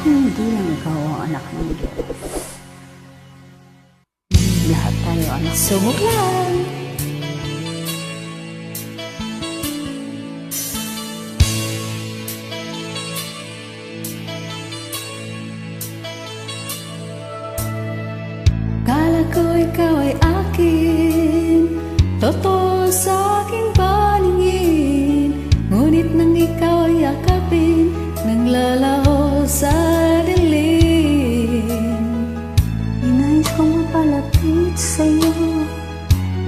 Hindi lang ikaw ang anak ng Diyos. Lahat tayo anak. Sumok lang. Kala ko ikaw ay akin, totoo sa aking paningin. Ngunit nang ikaw ay yakapin, naglalaho sa dilim. Inais kong mapalapit sa'yo,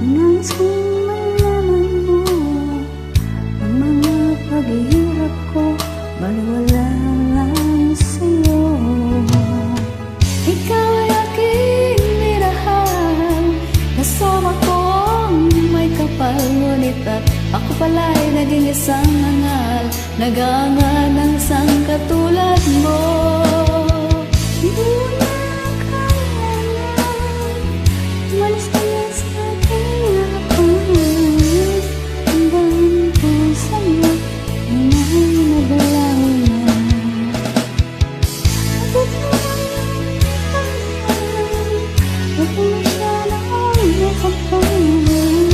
inais kong malaman mo ang mga paghihirap ko, baliwala lang sa'yo. Ikaw ay aking minahal, kasama ko ang may kapal. Ngunit at ako pala'y naging isang hangal, nag-aangal ng isang katulad mo. Hindi mo na kaya na umalis ka na sa aking harapan. Ang dahil ko sa'yo ay nagalaw na. At ito huwag mo masyadong nakapangan.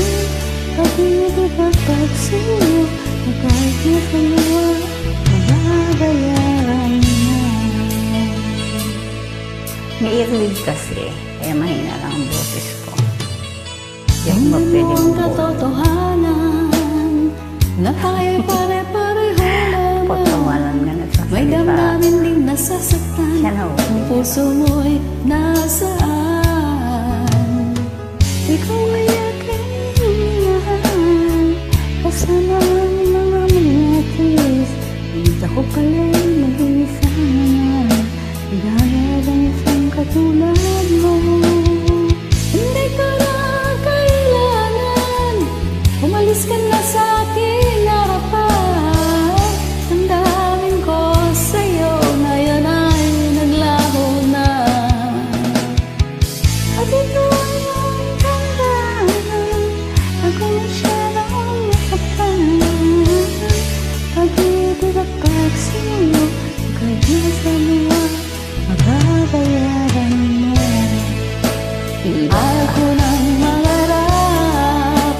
Pag-ibig at pag-siyo na kahit nasa luwa, mababayaran mo. May-earwig kasi, kaya mahina lang ang boses ko. Yung Tingnan pwede mo ang mong katotohanan na tayo'y pare-pareho lamang. pagkawalan nga nagsasalita. May damdamin din nasasaktan, Siya na ulit. ang puso mo'y nasaan. Ikaw ay aking minahal, kasama ang mga manatis. Hindi ako pala'y mag-iisa naman, dahil ang isang katulad mo. Hindi ko na kailangan, umalis ka na sa aking harapan. Ang damdamin ko sa'yo ngayon ay naglaho na. At ito ay iyong tandaan, ako masyadong nasaktan. Pag-ibig at pag-siyo, kahit nasa luwa, mababayaran mo. Ayaw ko nang mangarap,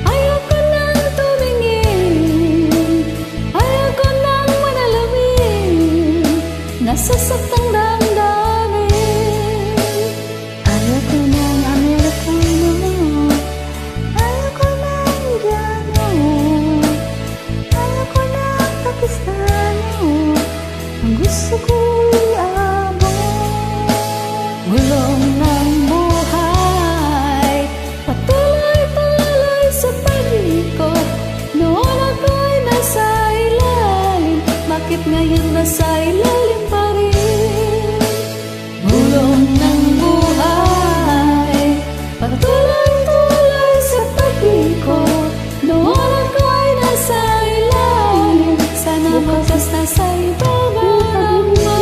ayaw ko nang tumingin, ayaw ko nang manalangin, nasasaktang damdamin. Ayaw ko ng Amerikano, ayaw ko ng Indiano, ayaw ko ng Pakistano, ang gusto ko'y abong. Gulong ng buhay, patuloy-tuloy sa pag-ikot. Noon ako'y nasa ilalim, bakit ngayon nasa ilalim pa rin? Gulong ng buhay, patuloy-tuloy sa pag-ikot. Noon ako'y nasa ilalim, sana bukas nasa ibabaw mo.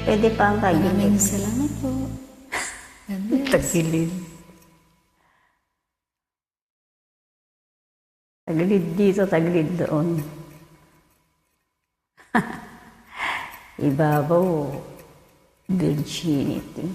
Pwede pa ang Maraming tagilid. salamat po. God bless. Tagilid. Tagilid dito, tagilid doon. Ibabaw, virginity.